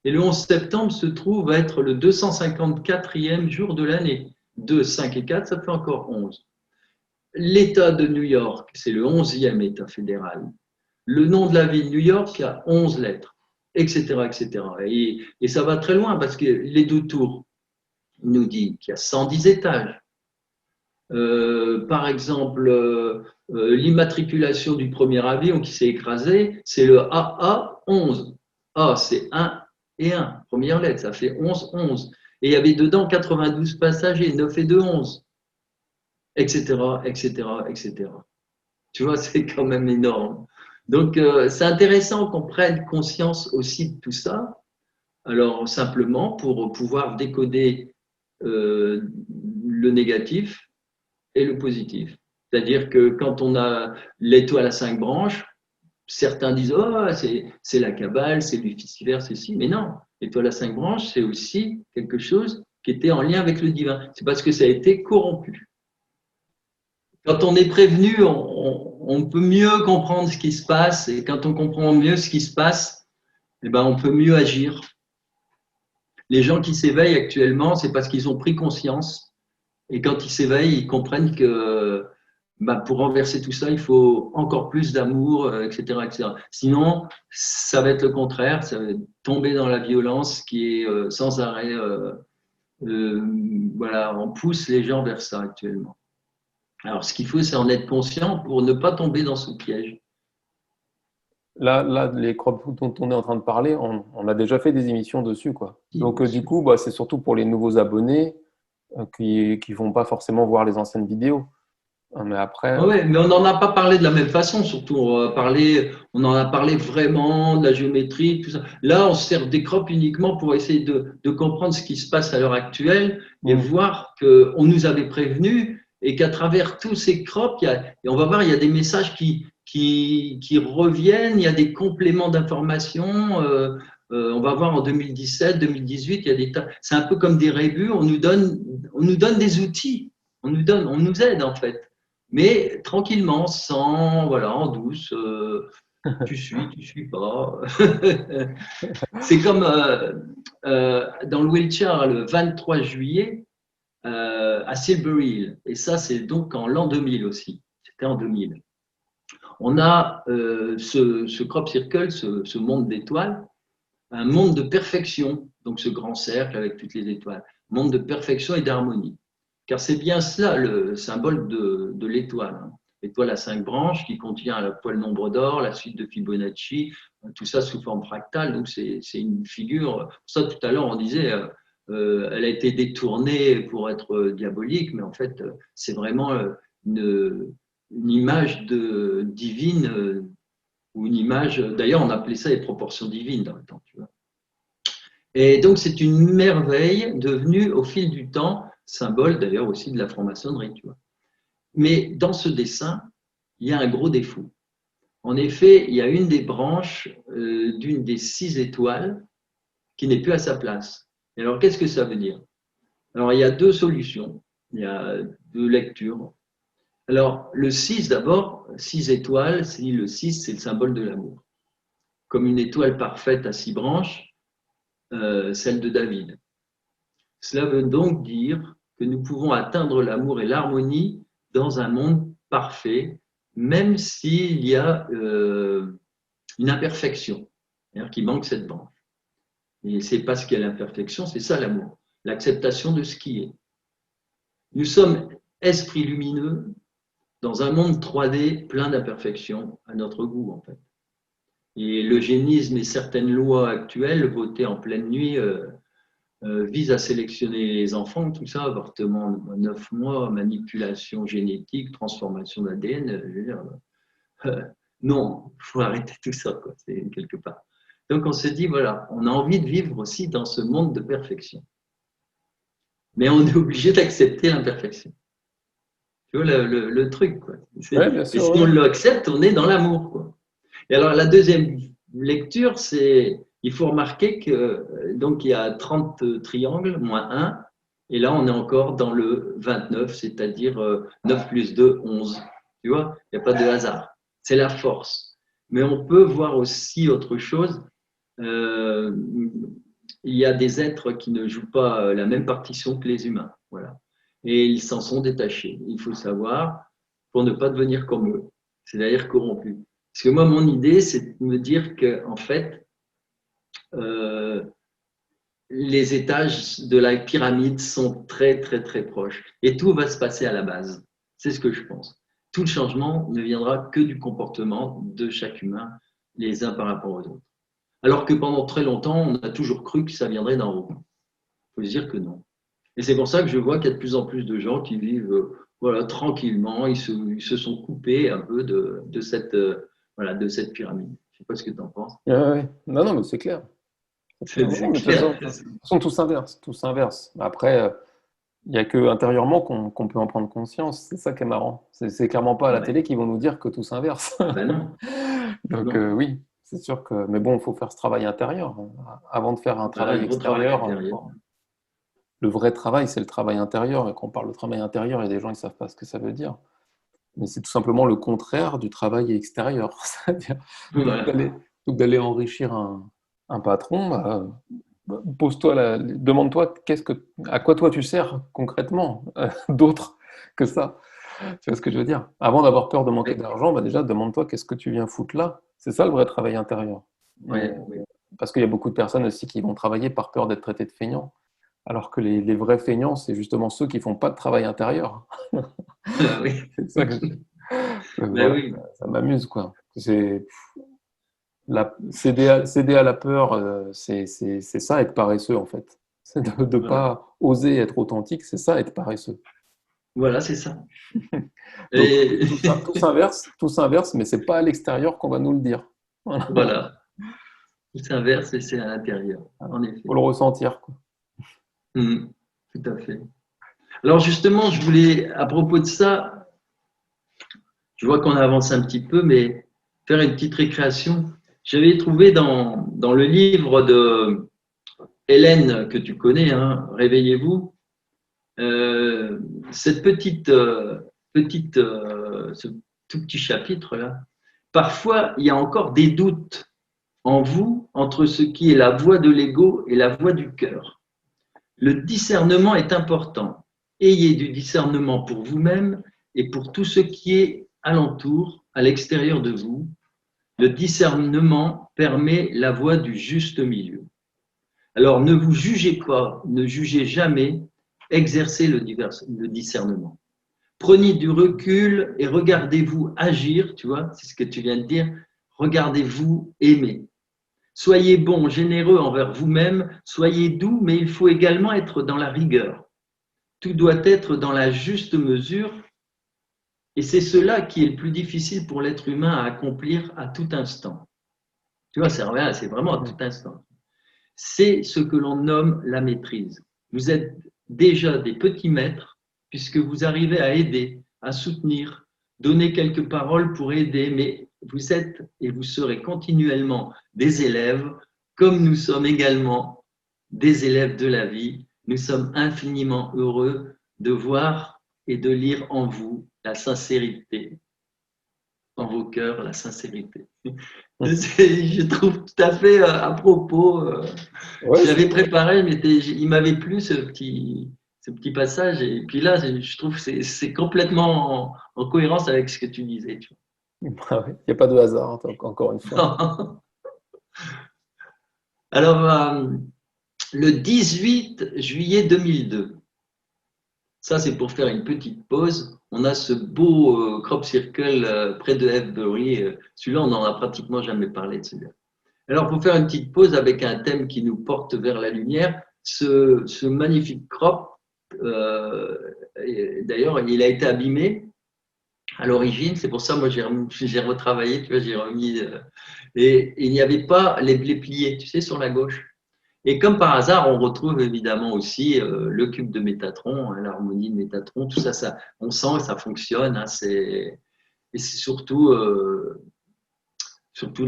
Et le 11 septembre se trouve être le 254e jour de l'année. 2, 5 et 4, ça fait encore 11. L'État de New York, c'est le 11e État fédéral. Le nom de la ville New York, il y a 11 lettres, etc. etc. Et ça va très loin parce que les deux tours nous dit qu'il y a 110 étages. Par exemple, l'immatriculation du premier avion qui s'est écrasé, c'est le AA11. A, c'est 1 et 1, première lettre, ça fait 11, 11. Et il y avait dedans 92 passagers, 9 et 2, 11, etc., etc., etc. Tu vois, c'est quand même énorme. Donc, c'est intéressant qu'on prenne conscience aussi de tout ça. Alors, simplement, pour pouvoir décoder le négatif et le positif. C'est-à-dire que quand on a l'étoile à 5 branches, certains disent « Oh, c'est la Kabbale, c'est Lucifer, c'est ci ». Mais non, l'étoile à 5 branches, c'est aussi quelque chose qui était en lien avec le divin. C'est parce que ça a été corrompu. Quand on est prévenu, on peut mieux comprendre ce qui se passe. Et quand on comprend mieux ce qui se passe, eh ben, on peut mieux agir. Les gens qui s'éveillent actuellement, c'est parce qu'ils ont pris conscience. Et quand ils s'éveillent, ils comprennent que pour renverser tout ça, il faut encore plus d'amour, etc., etc. Sinon, ça va être le contraire, ça va tomber dans la violence qui est sans arrêt. Voilà, on pousse les gens vers ça actuellement. Alors, ce qu'il faut, c'est en être conscient pour ne pas tomber dans ce piège.
Là, les crop dont on est en train de parler, on a déjà fait des émissions dessus, quoi. Donc, du coup, c'est surtout pour les nouveaux abonnés qui ne vont pas forcément voir les anciennes vidéos. Mais après…
Oui, mais on n'en a pas parlé de la même façon, surtout. On en a parlé vraiment de la géométrie, tout ça. Là, on se sert des crops uniquement pour essayer de comprendre ce qui se passe à l'heure actuelle et voir qu'on nous avait prévenus et qu'à travers tous ces crops, on va voir, il y a des messages qui qui reviennent. Il y a des compléments d'informations. On va voir en 2017, 2018, il y a des tas. C'est un peu comme des rébus. On nous donne des outils. On nous aide en fait. Mais tranquillement, sans, voilà, en douce. Tu suis pas. C'est comme dans le wheelchair le 23 juillet à Silbury Hill. Et ça, c'est donc en l'an 2000 aussi. C'était en 2000. On a ce crop circle, ce monde d'étoiles, un monde de perfection, donc ce grand cercle avec toutes les étoiles, monde de perfection et d'harmonie. Car c'est bien cela le symbole de l'étoile. L'étoile à 5 branches qui contient à la fois le nombre d'or, la suite de Fibonacci, tout ça sous forme fractale. Donc c'est une figure. Ça, tout à l'heure, on disait, elle a été détournée pour être diabolique, mais en fait, c'est vraiment une image divine ou une image. D'ailleurs, on appelait ça les proportions divines dans le temps. Tu vois. Et donc, c'est une merveille devenue au fil du temps, symbole d'ailleurs aussi de la franc-maçonnerie. Tu vois. Mais dans ce dessin, il y a un gros défaut. En effet, il y a une des branches d'une des 6 étoiles qui n'est plus à sa place. Et alors, qu'est-ce que ça veut dire? Alors, il y a 2 solutions, il y a 2 lectures. Alors, le 6 d'abord, 6 étoiles, le 6, c'est le symbole de l'amour. Comme une étoile parfaite à 6 branches, celle de David. Cela veut donc dire que nous pouvons atteindre l'amour et l'harmonie dans un monde parfait, même s'il y a une imperfection, c'est-à-dire qu'il manque cette branche. Et c'est parce qu'il y a l'imperfection, c'est ça l'amour, l'acceptation de ce qui est. Nous sommes esprits lumineux dans un monde 3D plein d'imperfections à notre goût, en fait. Et l'eugénisme et certaines lois actuelles votées en pleine nuit visent à sélectionner les enfants, tout ça, avortement de 9 mois, manipulation génétique, transformation d'ADN. Non, il faut arrêter tout ça, quoi, c'est quelque part. Donc on se dit, voilà, on a envie de vivre aussi dans ce monde de perfection. Mais on est obligé d'accepter l'imperfection. Tu vois le truc, quoi.
Ouais, bien sûr,
et si
ouais.
on l'accepte, on est dans l'amour, quoi. Et alors la deuxième lecture, c'est, il faut remarquer que donc il y a 30 triangles, moins 1, et là on est encore dans le 29, c'est-à-dire 9 plus 2, 11. Tu vois, il n'y a pas de hasard. C'est la force. Mais on peut voir aussi autre chose. Il y a des êtres qui ne jouent pas la même partition que les humains. Voilà. Et ils s'en sont détachés. Il faut savoir pour ne pas devenir comme eux, c'est-à-dire corrompus. Parce que moi, mon idée, c'est de me dire qu'en fait, les étages de la pyramide sont très, très, très proches. Et tout va se passer à la base. C'est ce que je pense. Tout le changement ne viendra que du comportement de chaque humain, les uns par rapport aux autres. Alors que pendant très longtemps, on a toujours cru que ça viendrait d'en haut. Il faut se dire que non. Et c'est pour ça que je vois qu'il y a de plus en plus de gens qui vivent voilà, tranquillement, ils se sont coupés un peu de cette pyramide. Je ne sais pas ce que tu en penses.
Ouais. Non, non, mais c'est clair.
C'est
Non, mais de toute
clair.
façon, tout s'inverse. Tout s'inverse. Après, il n'y a que intérieurement qu'on peut en prendre conscience. C'est ça qui est marrant. C'est clairement pas à la
Ouais.
télé qu'ils vont nous dire que tout s'inverse.
Ben non.
Donc,
Non.
oui, c'est sûr que. Mais bon, il faut faire ce travail intérieur. Avant de faire un
Voilà,
travail
un gros travail
extérieur,
intérieur.
le vrai travail, c'est le travail intérieur. Et quand on parle de travail intérieur, il y a des gens qui ne savent pas ce que ça veut dire. Mais c'est tout simplement le contraire du travail extérieur. C'est-à-dire, plutôt que
Voilà.
d'aller enrichir un patron, pose-toi demande-toi à quoi toi tu sers concrètement d'autre que ça. Tu vois ce que je veux dire? Avant d'avoir peur de manquer
Ouais,
d'argent, déjà demande-toi qu'est-ce que tu viens foutre là. C'est ça le vrai travail intérieur. Et-
ouais, ouais.
parce qu'il y a beaucoup de personnes aussi qui vont travailler par peur d'être traités de feignants. Alors que les vrais feignants, c'est justement ceux qui font pas de travail intérieur.
Oui.
C'est ça que
Ben
voilà,
oui.
ça m'amuse quoi. Céder à la peur, c'est ça être paresseux en fait. C'est de ne
Voilà.
pas oser être authentique, c'est ça être paresseux.
Voilà, c'est ça.
Donc
Et
tout s'inverse, mais c'est pas à l'extérieur qu'on va nous le dire. Voilà.
voilà. Tout s'inverse et c'est à l'intérieur, en effet.
Faut le ressentir, quoi.
Tout à fait. Alors justement, je voulais, à propos de ça, Je vois qu'on avance un petit peu, mais faire une petite récréation. J'avais trouvé dans le livre de Hélène, que tu connais, hein, Réveillez-vous, euh, cette ce tout petit chapitre-là. Parfois, il y a encore des doutes en vous entre ce qui est la voix de l'ego et la voix du cœur. Le discernement est important. Ayez du discernement pour vous-même et pour tout ce qui est alentour, à l'extérieur de vous. Le discernement permet la voie du juste milieu. Alors ne vous jugez pas, ne jugez jamais, exercez le discernement. Prenez du recul et regardez-vous agir, tu vois, c'est ce que tu viens de dire, regardez-vous aimer. Soyez bon, généreux envers vous-même, soyez doux, mais il faut également être dans la rigueur. Tout doit être dans la juste mesure, et c'est cela qui est le plus difficile pour l'être humain à accomplir à tout instant. Tu vois, c'est vraiment à tout instant. C'est ce que l'on nomme la maîtrise. Vous êtes déjà des petits maîtres, puisque vous arrivez à aider, à soutenir, donner quelques paroles pour aider, mais vous êtes et vous serez continuellement des élèves, comme nous sommes également des élèves de la vie. Nous sommes infiniment heureux de voir et de lire en vous la sincérité, dans vos cœurs, la sincérité. Je trouve tout à fait à propos.
Ouais,
Je l'avais préparé, mais il m'avait plu ce petit passage. Et puis là, je trouve que c'est complètement en cohérence avec ce que tu disais. Tu
ah ouais, il n'y a pas de hasard, hein, encore une fois.
vois. Alors, le 18 juillet 2002, ça c'est pour faire une petite pause. On a ce beau crop circle près de Avebury. Celui-là, on n'en a pratiquement jamais parlé de celui-là. Alors, pour faire une petite pause avec un thème qui nous porte vers la lumière, ce magnifique crop, d'ailleurs, il a été abîmé à l'origine, c'est pour ça, moi, j'ai retravaillé, tu vois, j'ai remis, et il n'y avait pas les pliés, tu sais, sur la gauche. Et comme par hasard, on retrouve évidemment aussi le cube de Métatron, hein, l'harmonie de Métatron, tout ça, on sent que ça fonctionne, hein, et c'est surtout de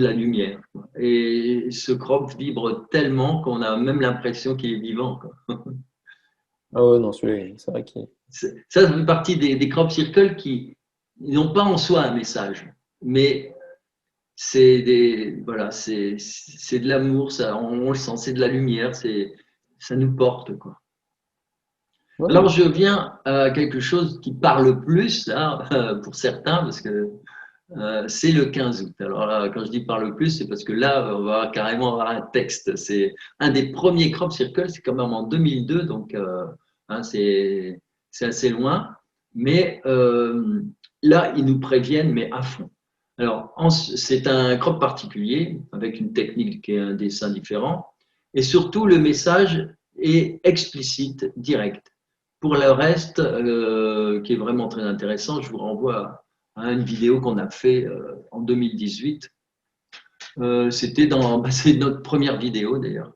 la lumière. Et ce crop vibre tellement qu'on a même l'impression qu'il est vivant, quoi.
Ah ouais, non, celui-là, c'est vrai qu'il.
Ça fait partie des crop circles qui n'ont pas en soi un message, mais voilà, c'est de l'amour, on le sent, c'est de la lumière, ça nous porte, quoi.
Ouais,
Alors je viens à quelque chose qui parle plus là, pour certains, parce que c'est le 15 août. Alors là, quand je dis parle plus, c'est parce que là, on va carrément avoir un texte. C'est un des premiers crop circles, c'est quand même en 2002, donc hein, c'est assez loin. Mais là, ils nous préviennent, mais à fond. Alors, c'est un crop particulier, avec une technique qui est un dessin différent. Et surtout, le message est explicite, direct. Pour le reste, qui est vraiment très intéressant, je vous renvoie à une vidéo qu'on a fait en 2018. C'est notre première vidéo d'ailleurs.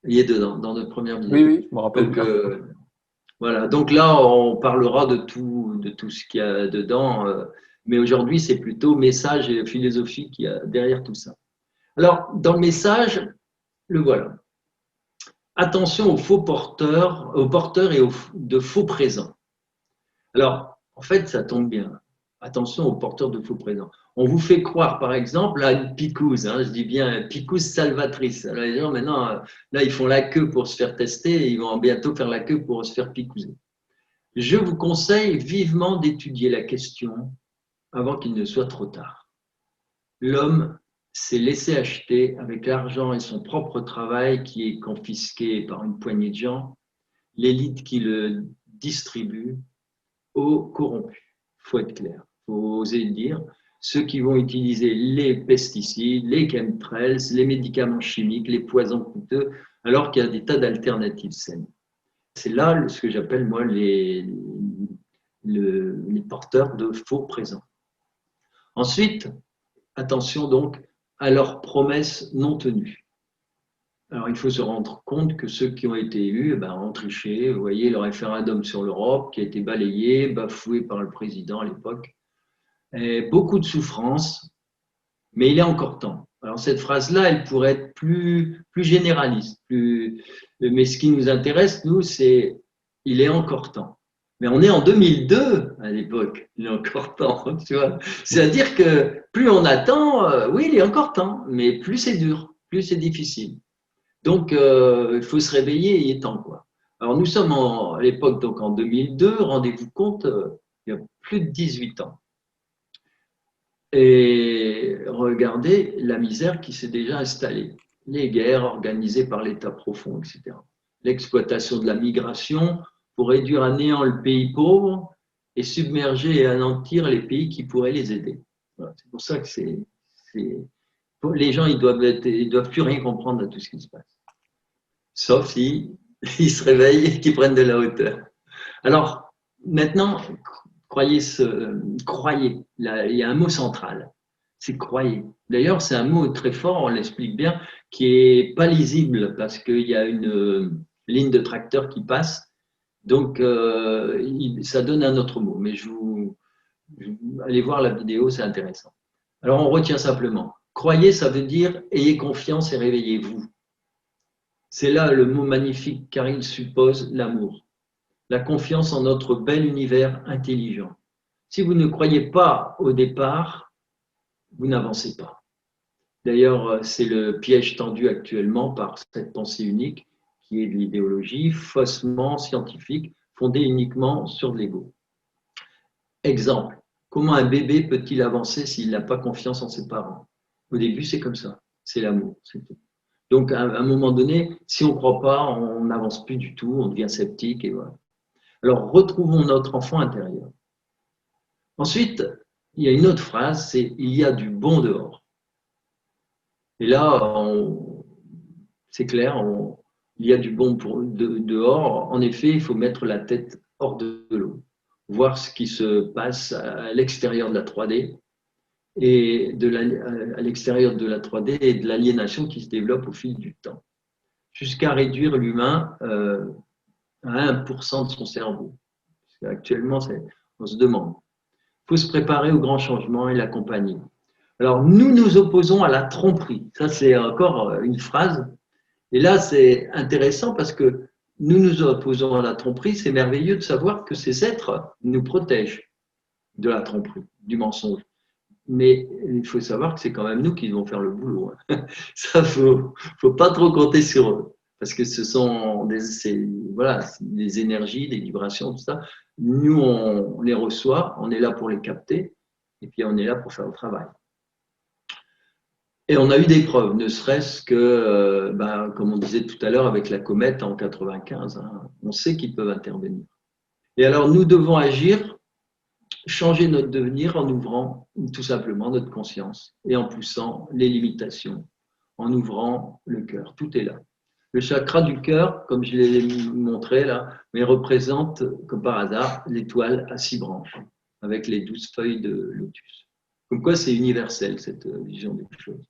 Il est dedans, dans notre première
oui,
vidéo.
oui, je me rappelle
Donc,
bien.
voilà. Donc là, on parlera de tout ce qu'il y a dedans. Mais aujourd'hui, c'est plutôt message et philosophie qu'il y a derrière tout ça. Alors, dans le message, le voilà. Attention aux porteurs et de faux présents. Alors, en fait, ça tombe bien. Attention aux porteurs de faux présents. On vous fait croire, par exemple, à une picouse, hein, je dis bien picouse salvatrice. Alors, les gens, maintenant, là, ils font la queue pour se faire tester et ils vont bientôt faire la queue pour se faire picouser. Je vous conseille vivement d'étudier la question avant qu'il ne soit trop tard. L'homme s'est laissé acheter avec l'argent et son propre travail qui est confisqué par une poignée de gens, l'élite qui le distribue aux corrompus. Il faut être clair, il faut oser le dire. Ceux qui vont utiliser les pesticides, les chemtrails, les médicaments chimiques, les poisons coûteux, alors qu'il y a des tas d'alternatives saines. C'est là ce que j'appelle, moi, les porteurs de faux présents. Ensuite, attention donc à leurs promesses non tenues. Alors, il faut se rendre compte que ceux qui ont été élus ont triché. Vous voyez, le référendum sur l'Europe qui a été balayé, bafoué par le président à l'époque. et beaucoup de souffrance, mais il est encore temps. Alors cette phrase-là, elle pourrait être plus généraliste, mais ce qui nous intéresse, nous, c'est il est encore temps. Mais on est en 2002 à l'époque, il est encore temps, tu vois. C'est-à-dire que plus on attend, oui, il est encore temps, mais plus c'est dur, plus c'est difficile. Donc, il faut se réveiller, il est temps, quoi. Alors, nous sommes à l'époque, donc en 2002, rendez-vous compte, il y a plus de 18 ans. Et regardez la misère qui s'est déjà installée. Les guerres organisées par l'État profond, etc. L'exploitation de la migration pour réduire à néant le pays pauvre et submerger et anéantir les pays qui pourraient les aider. Voilà. C'est pour ça que les gens, ils doivent plus rien comprendre à tout ce qui se passe. Sauf si ils se réveillent et qu'ils prennent de la hauteur. Alors, maintenant, croyez, il y a un mot central, c'est croyez. D'ailleurs, c'est un mot très fort, on l'explique bien, qui est pas lisible parce qu'il y a une ligne de tracteur qui passe. Donc, ça donne un autre mot. Mais allez voir la vidéo, c'est intéressant. Alors, on retient simplement. Croyez, ça veut dire ayez confiance et réveillez-vous. C'est là le mot magnifique car il suppose l'amour, la confiance en notre bel univers intelligent. Si vous ne croyez pas au départ, vous n'avancez pas. D'ailleurs, c'est le piège tendu actuellement par cette pensée unique qui est de l'idéologie faussement scientifique, fondée uniquement sur de l'ego. Exemple, comment un bébé peut-il avancer s'il n'a pas confiance en ses parents? Au début, c'est comme ça, c'est l'amour, c'est tout. Donc, à un moment donné, si on ne croit pas, on n'avance plus du tout, on devient sceptique et voilà. Alors, retrouvons notre enfant intérieur. Ensuite, il y a une autre phrase, c'est « il y a du bon dehors ». Et là, c'est clair, il y a du bon dehors. En effet, il faut mettre la tête hors de l'eau, voir ce qui se passe à l'extérieur de la 3D et à l'extérieur de la 3D et de l'aliénation qui se développe au fil du temps, jusqu'à réduire l'humain à 1% de son cerveau. Actuellement, on se demande. Il faut se préparer au grand changement et l'accompagner. Alors, nous nous opposons à la tromperie. Ça, c'est encore une phrase. Et là, c'est intéressant parce que nous nous opposons à la tromperie. C'est merveilleux de savoir que ces êtres nous protègent de la tromperie, du mensonge. Mais il faut savoir que c'est quand même nous qui devons faire le boulot. Ça, faut pas trop compter sur eux. Parce que ce sont des énergies, des vibrations, tout ça. Nous, on les reçoit, on est là pour les capter, et puis on est là pour faire le travail. Et on a eu des preuves, ne serait-ce que, comme on disait tout à l'heure avec la comète en 95, hein, on sait qu'ils peuvent intervenir. Et alors, nous devons agir, changer notre devenir en ouvrant tout simplement notre conscience et en poussant les limitations, en ouvrant le cœur. Tout est là. Le chakra du cœur, comme je l'ai montré là, mais représente, comme par hasard, l'étoile à 6 branches, avec les 12 feuilles de lotus. Comme quoi, c'est universel, cette vision des choses.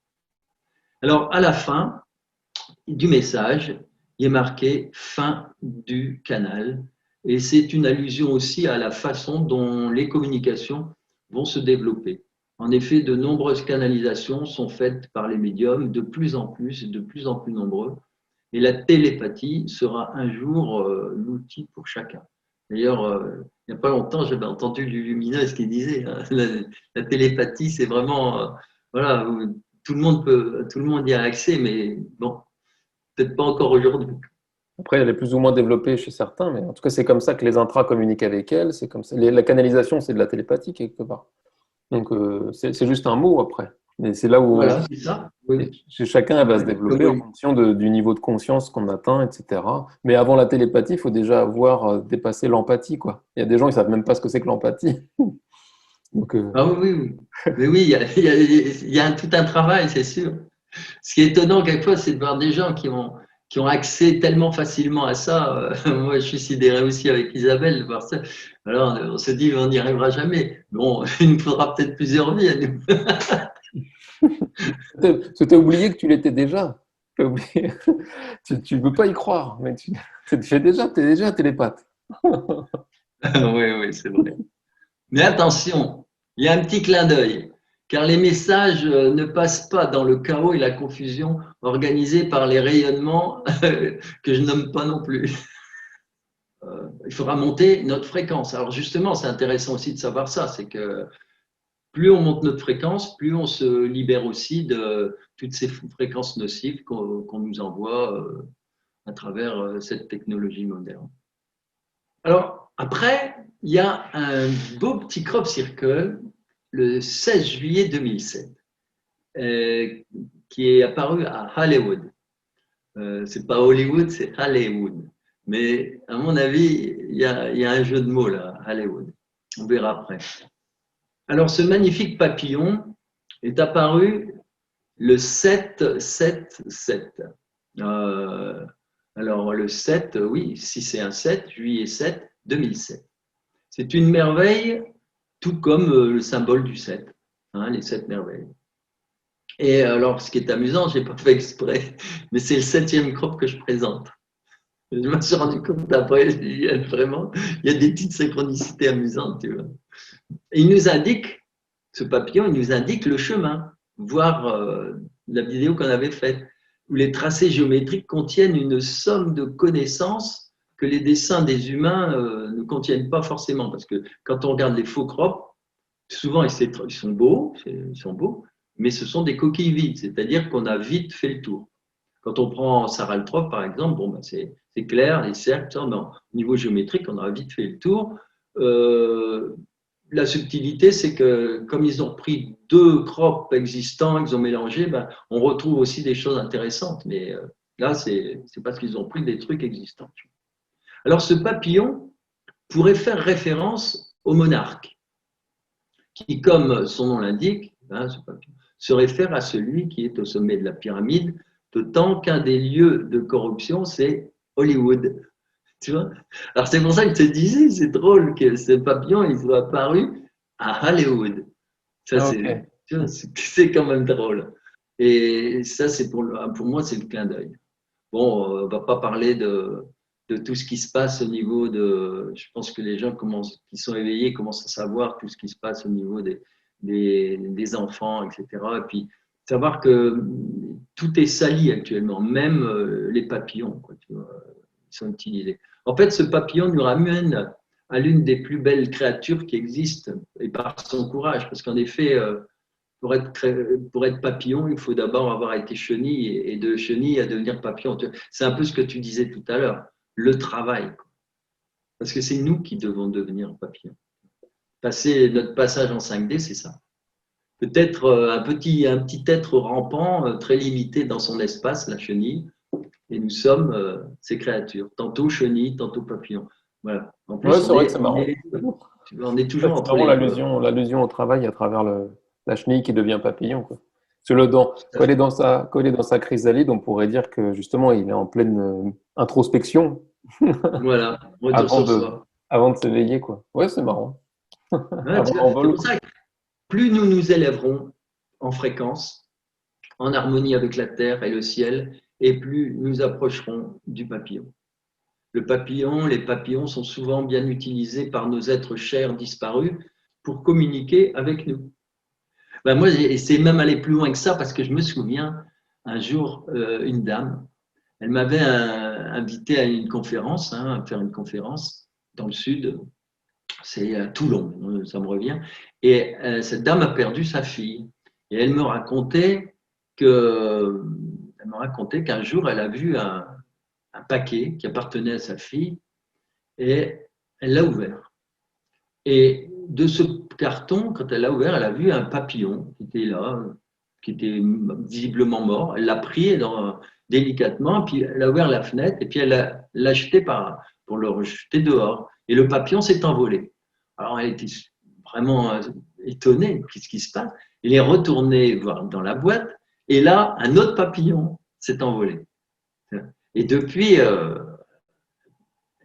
Alors, à la fin du message, il est marqué « fin du canal ». Et c'est une allusion aussi à la façon dont les communications vont se développer. En effet, de nombreuses canalisations sont faites par les médiums, de plus en plus nombreux. Et la télépathie sera un jour l'outil pour chacun. D'ailleurs, il n'y a pas longtemps, j'avais entendu Lumineuse qui disait la télépathie, c'est vraiment voilà, tout le monde y a accès, mais bon, peut-être pas encore aujourd'hui.
Après, elle est plus ou moins développée chez certains, mais en tout cas, c'est comme ça que les intras communiquent avec elle. C'est comme ça. La canalisation, c'est de la télépathie quelque part. Donc, c'est juste un mot après. Mais c'est là où
voilà, c'est ça. Oui.
chez chacun, elle va se développer en fonction du niveau de conscience qu'on atteint, etc. Mais avant la télépathie, il faut déjà avoir dépassé l'empathie, quoi. Il y a des gens qui ne savent même pas ce que c'est que l'empathie. Donc,
ah oui, oui. Mais oui, il y a tout un travail, c'est sûr. Ce qui est étonnant quelquefois, c'est de voir des gens qui ont accès tellement facilement à ça. Moi, je suis sidéré aussi avec Isabelle de voir ça. Alors, on se dit, on n'y arrivera jamais. Bon, il nous faudra peut-être plusieurs vies à nous.
C'était oublié que tu l'étais déjà. Tu ne veux pas y croire, mais tu es déjà télépathe.
Oui, oui, c'est vrai. Mais attention, Il y a un petit clin d'œil, car les messages ne passent pas dans le chaos et la confusion organisés par les rayonnements que je nomme pas non plus. Il faudra monter notre fréquence. Alors justement, c'est intéressant aussi de savoir ça, c'est que plus on monte notre fréquence, plus on se libère aussi de toutes ces fréquences nocives qu'on nous envoie à travers cette technologie moderne. Alors, après, il y a un beau petit crop circle le 16 juillet 2007 qui est apparu à Hollywood. C'est pas Hollywood, c'est Hollywood. Mais à mon avis, il y a un jeu de mots là, Hollywood. On verra après. Alors, ce magnifique papillon est apparu le 7-7-7. Alors, le 7, oui, si c'est un 7, juillet 7, 2007. C'est une merveille, tout comme le symbole du 7, hein, les 7 merveilles. Et alors, ce qui est amusant, je n'ai pas fait exprès, mais c'est le 7e crop que je présente. Je me suis rendu compte après, vraiment, il y a des petites synchronicités amusantes, tu vois. Et il nous indique, ce papillon, il nous indique le chemin, voir la vidéo qu'on avait faite, où les tracés géométriques contiennent une somme de connaissances que les dessins des humains ne contiennent pas forcément. Parce que quand on regarde les faux crops, souvent ils sont beaux, mais ce sont des coquilles vides, c'est-à-dire qu'on a vite fait le tour. Quand on prend Saraltrop, par exemple, bon, ben c'est clair, les cercles, non, au niveau géométrique, on a vite fait le tour. La subtilité, c'est que comme ils ont pris 2 crops existants, ils ont mélangé, ben, on retrouve aussi des choses intéressantes. Mais là, c'est parce qu'ils ont pris des trucs existants. Alors, ce papillon pourrait faire référence au monarque, qui, comme son nom l'indique, hein, se réfère à celui qui est au sommet de la pyramide, d'autant qu'un des lieux de corruption, c'est Hollywood. Tu vois? Alors, c'est pour ça que je te disais, c'est drôle que ce papillon, il soit apparu à Hollywood. Ça,
Ok.
c'est quand même drôle. Et ça, c'est pour moi, c'est le clin d'œil. Bon, on ne va pas parler de tout ce qui se passe au niveau de. Je pense que les gens qui sont éveillés commencent à savoir tout ce qui se passe au niveau des enfants, etc. Et puis, savoir que tout est sali actuellement, même les papillons, quoi, tu vois, ils sont utilisés. En fait, ce papillon nous ramène à l'une des plus belles créatures qui existent, et par son courage, parce qu'en effet, pour être papillon, il faut d'abord avoir été chenille, et de chenille à devenir papillon. C'est un peu ce que tu disais tout à l'heure, le travail. Parce que c'est nous qui devons devenir papillon. Notre passage en 5D, c'est ça. Peut-être un petit être rampant, très limité dans son espace, la chenille, et nous sommes ces créatures, tantôt chenille, tantôt papillon. Voilà. En plus,
Ouais, c'est vrai que c'est marrant.
on est toujours
C'est
entre
marrant
les deux.
l'allusion au travail à travers la chenille qui devient papillon, quoi. Parce que quand il est dans sa chrysalide, on pourrait dire que justement, il est en pleine introspection
Voilà, retour
avant
sur
de,
soi.
avant de s'éveiller, quoi. Ouais, c'est marrant.
Ouais,
Avant
c'est
l'envol,
pour
quoi.
ça que plus nous nous élèverons en fréquence, en harmonie avec la terre et le ciel, et plus nous approcherons du papillon. Les papillons sont souvent bien utilisés par nos êtres chers disparus pour communiquer avec nous. Ben moi, c'est même aller plus loin que ça parce que je me souviens un jour, une dame, elle m'avait invité à une conférence, hein, à faire une conférence dans le sud, c'est à Toulon, ça me revient. Et cette dame a perdu sa fille. Et elle me racontait qu'un jour, elle a vu un paquet qui appartenait à sa fille et elle l'a ouvert. Et de ce carton, quand elle l'a ouvert, elle a vu un papillon qui était là, qui était visiblement mort. Elle l'a pris délicatement, puis elle a ouvert la fenêtre et puis elle l'a jeté pour le rejeter dehors. Et le papillon s'est envolé. Alors elle était vraiment étonnée, qu'est-ce qui se passe? Elle est retournée voir dans la boîte et là, un autre papillon s'est envolé. Et depuis,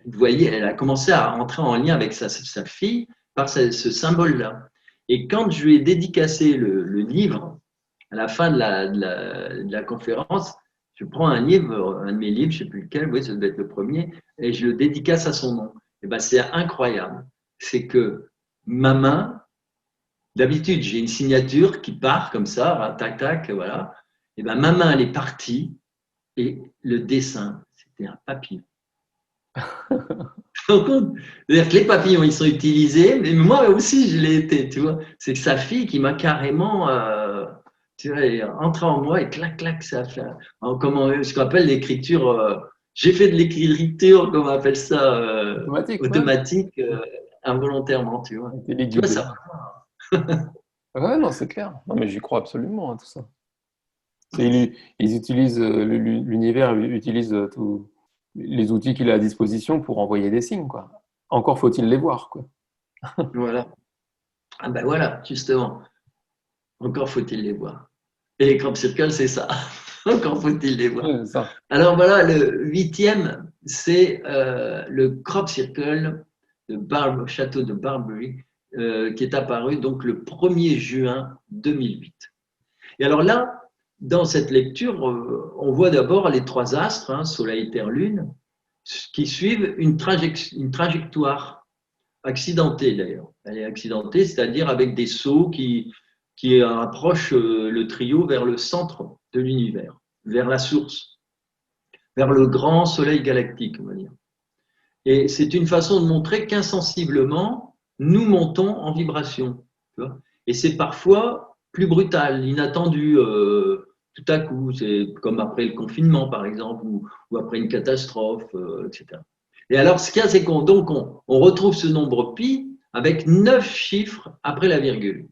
vous voyez, elle a commencé à entrer en lien avec sa fille par ce symbole-là. Et quand je lui ai dédicacé le livre, à la fin de la conférence, je prends un livre, un de mes livres, je ne sais plus lequel, oui, ça doit être le premier, et je le dédicace à son nom. Et ben, c'est incroyable. C'est que ma main D'habitude, j'ai une signature qui part comme ça, tac, tac, voilà. Et ben, ma main, elle est partie et le dessin, c'était un papillon. Tu te rends compte? C'est-à-dire que les papillons, ils sont utilisés, mais moi aussi, je l'ai été, tu vois. C'est sa fille qui m'a carrément, tu vois, entré en moi et clac, clac, ça a fait, comment, ce qu'on appelle l'écriture, j'ai fait de l'écriture, comment on appelle ça,
Automatique, ouais.
automatique, involontairement, tu vois. Tu vois,
Téléguidé.
ça.
Ouais, non, c'est clair. Non, mais j'y crois absolument à tout ça. Ils utilisent, l'univers utilise tous les outils qu'il a à disposition pour envoyer des signes, quoi. Encore faut-il les voir, quoi.
Voilà. Ah ben voilà, justement. Encore faut-il les voir. Et les crop circles, c'est ça. Encore faut-il les voir.
Ouais, c'est ça.
Alors voilà, le huitième, c'est le crop circle de château de Barbury, qui est apparu donc le 1er juin 2008. Et alors là, dans cette lecture, on voit d'abord les trois astres, hein, Soleil, Terre, Lune, qui suivent une trajectoire accidentée d'ailleurs. Elle est accidentée, c'est-à-dire avec des sauts qui rapprochent le trio vers le centre de l'univers, vers la source, vers le grand soleil galactique, on va dire. Et c'est une façon de montrer qu'insensiblement, nous montons en vibration. Tu vois. Et c'est parfois plus brutal, inattendu, tout à coup. C'est comme après le confinement, par exemple, ou après une catastrophe, etc. Et alors, ce qu'il y a, c'est on retrouve ce nombre pi avec 9 chiffres après la virgule.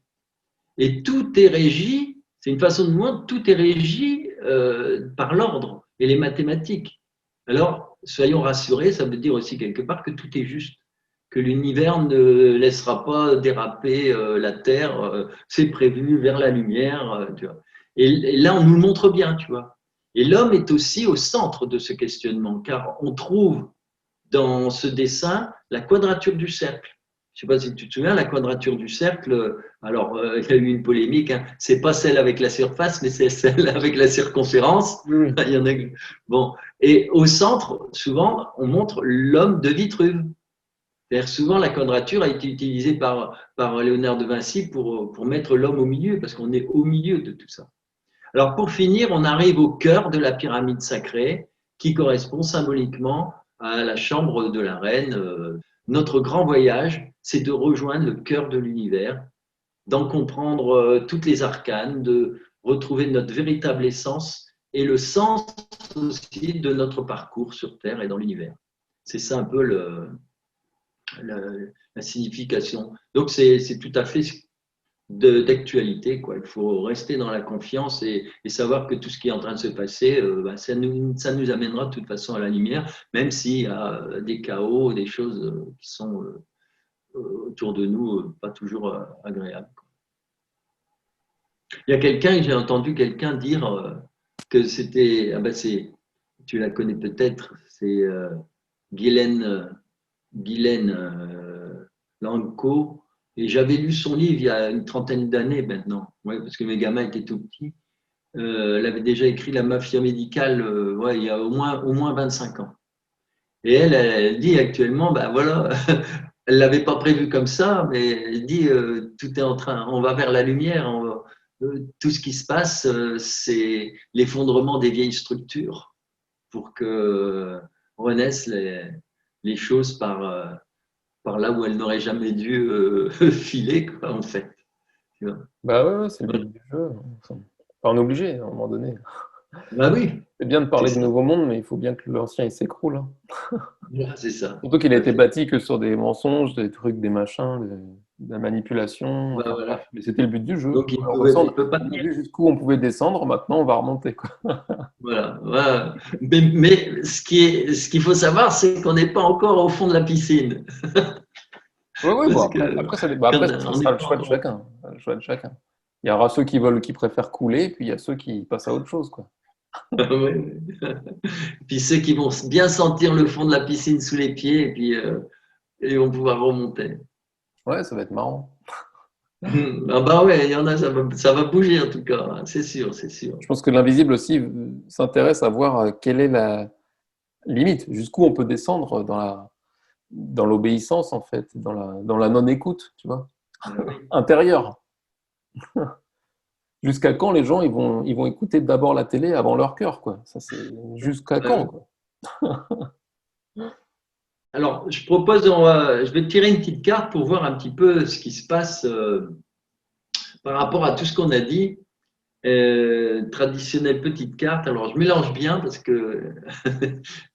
Et tout est régi, c'est une façon de voir, tout est régi par l'ordre et les mathématiques. Alors, soyons rassurés, ça veut dire aussi quelque part que tout est juste, que l'univers ne laissera pas déraper la Terre, c'est prévu vers la lumière, tu vois. Et là, on nous le montre bien, tu vois. Et l'homme est aussi au centre de ce questionnement, car on trouve dans ce dessin la quadrature du cercle. Je ne sais pas si tu te souviens, la quadrature du cercle, alors il y a eu une polémique, hein. C'est pas celle avec la surface, mais c'est celle avec la circonférence.
Oui, oui.
Il y en a... Bon. Et au centre, souvent, on montre l'homme de Vitruve. C'est-à-dire souvent, la quadrature a été utilisée par Léonard de Vinci pour mettre l'homme au milieu, parce qu'on est au milieu de tout ça. Alors pour finir, on arrive au cœur de la pyramide sacrée, qui correspond symboliquement à la chambre de la reine. Notre grand voyage, c'est de rejoindre le cœur de l'univers, d'en comprendre toutes les arcanes, de retrouver notre véritable essence et le sens aussi de notre parcours sur Terre et dans l'univers. C'est ça un peu la signification. Donc c'est tout à fait d'actualité, quoi. Il faut rester dans la confiance et savoir que tout ce qui est en train de se passer, ça nous amènera de toute façon à la lumière, même s'il y a des chaos, des choses qui sont autour de nous, pas toujours agréables. Il y a j'ai entendu quelqu'un dire que c'était, tu la connais peut-être, c'est Guylaine Lanco. Et j'avais lu son livre il y a une trentaine d'années maintenant, ouais, parce que mes gamins étaient tout petits. Elle avait déjà écrit La mafia médicale ouais, il y a au moins 25 ans. Et elle dit actuellement, ben voilà, elle ne l'avait pas prévu comme ça, mais elle dit tout est en train, on va vers la lumière, tout ce qui se passe, c'est l'effondrement des vieilles structures pour que renaissent les choses par là où elles n'auraient jamais dû filer, quoi, en fait. Tu vois.
Bah ouais, ouais, c'est le but du jeu. Enfin, on est obligé, à un moment donné.
Bah oui,
C'est bien de
c'est
parler du
ça.
nouveau monde, mais il faut bien que l'ancien il s'écroule, hein.
Voilà, c'est ça.
Surtout qu'il a
Tout à
été
fait.
bâti que sur des mensonges, des trucs, des machins, de la manipulation,
Bah
enfin
voilà.
bref. Mais c'était le but du jeu.
Donc
Malheureusement,
il peut pas
on a
tenir.
vu jusqu'où on pouvait descendre, maintenant on va remonter, quoi.
Voilà. Voilà. Mais ce qu'il faut savoir, c'est qu'on n'est pas encore au fond de la piscine.
Oui, oui, bon,
Parce
après,
que
après, après, ça
on
sera
n'est
le
pas
choix de
encore.
chacun. Le choix de chacun. Il y aura ceux qui veulent, qui préfèrent couler, puis il y a ceux qui passent à autre chose, quoi.
Ouais. Puis ceux qui vont bien sentir le fond de la piscine sous les pieds et puis et vont pouvoir remonter.
Ouais, ça va être marrant.
Ah bah ouais, il y en a, ça va bouger en tout cas, hein, c'est sûr, c'est sûr.
Je pense que l'invisible aussi s'intéresse à voir quelle est la limite, jusqu'où on peut descendre dans l'obéissance, en fait, dans la non-écoute, tu vois,
Ah oui.
intérieure. Jusqu'à quand les gens ils vont écouter d'abord la télé avant leur cœur, quoi. Ça, c'est jusqu'à quand, quoi.
Alors, je propose, je vais tirer une petite carte pour voir un petit peu ce qui se passe par rapport à tout ce qu'on a dit. Traditionnelle petite carte. Alors, je mélange bien parce que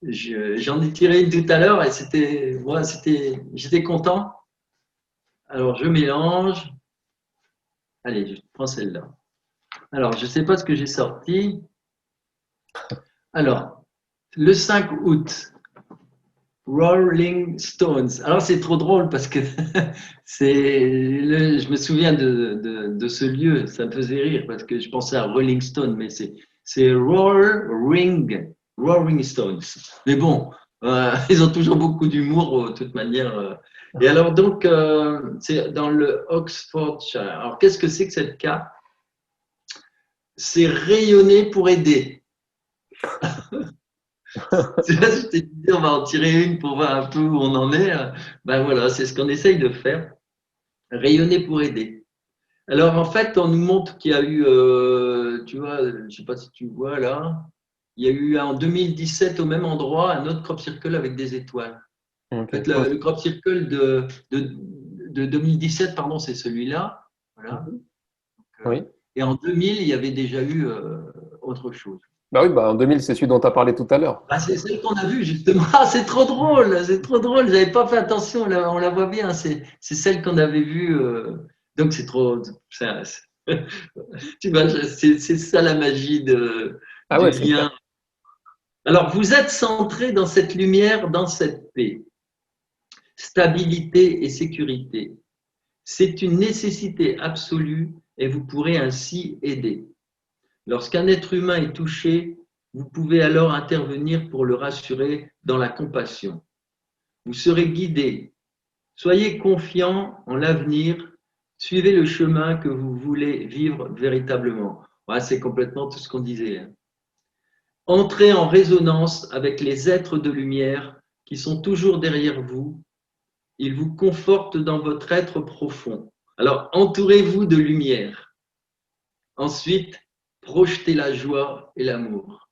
j'en ai tiré une tout à l'heure et j'étais content. Alors, je mélange. Allez, je prends celle-là. Alors, je ne sais pas ce que j'ai sorti. Alors, le 5 août, Rolling Stones. Alors, c'est trop drôle parce que je me souviens de ce lieu. Ça me faisait rire parce que je pensais à Rolling Stone, mais c'est Rolling Stones. Mais bon, ils ont toujours beaucoup d'humour de toute manière. Et alors, donc, c'est dans le Oxfordshire. Alors, qu'est-ce que c'est que cette carte? C'est rayonner pour aider. C'est là, je t'ai dit, on va en tirer une pour voir un peu où on en est. Ben voilà, c'est ce qu'on essaye de faire. Rayonner pour aider. Alors, en fait, on nous montre qu'il y a eu, tu vois, je ne sais pas si tu vois là, il y a eu en 2017 au même endroit un autre crop circle avec des étoiles.
Okay.
En fait, le crop circle de 2017, pardon, c'est celui-là. Voilà. Donc,
oui.
Et en 2000, il y avait déjà eu autre chose.
Bah oui, bah en 2000, c'est celui dont tu as parlé tout à l'heure.
Ah, c'est celle qu'on a vue, justement. Ah, c'est trop drôle, c'est trop drôle. J'avais pas fait attention, on la voit bien. C'est celle qu'on avait vue. Donc, c'est trop. Tu vois, c'est ça la magie du lien. Alors, vous êtes centré dans cette lumière, dans cette paix, stabilité et sécurité. C'est une nécessité absolue et vous pourrez ainsi aider. Lorsqu'un être humain est touché, vous pouvez alors intervenir pour le rassurer dans la compassion. Vous serez guidé. Soyez confiant en l'avenir. Suivez le chemin que vous voulez vivre véritablement. Ouais, c'est complètement tout ce qu'on disait. Entrez en résonance avec les êtres de lumière qui sont toujours derrière vous. Ils vous confortent dans votre être profond. Alors, entourez-vous de lumière. Ensuite, projetez la joie et l'amour.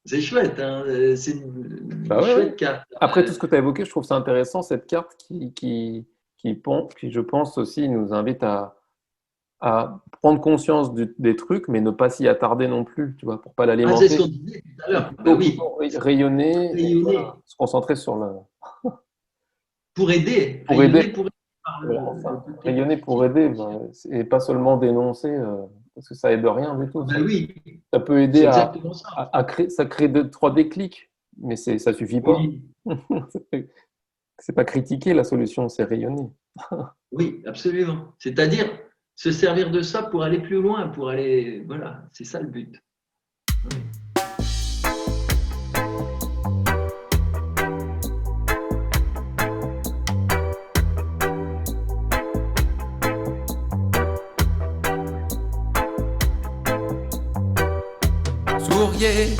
C'est chouette, hein, c'est une chouette carte.
Après tout ce que tu as évoqué, je trouve ça intéressant, cette carte qui, je pense aussi, nous invite à prendre conscience des trucs, mais ne pas s'y attarder non plus, tu vois, pour pas l'alimenter.
Ah, c'est ce qu'on disait tout à l'heure. Bah oui.
Rayonner. Et voilà, se concentrer sur le…
Pour aider.
Pour aider. Rayonner pour aider, et pas seulement dénoncer, parce que ça aide rien du tout.
Ben oui.
Ça peut aider à créer, ça crée 3 déclics, mais ça suffit pas.
Oui.
C'est pas critiquer la solution, c'est rayonner.
Oui, absolument. C'est-à-dire se servir de ça pour aller plus loin, pour aller, voilà, c'est ça le but. Oui.
Souriez,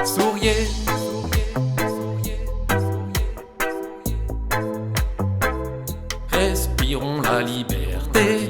souriez, respirons la liberté.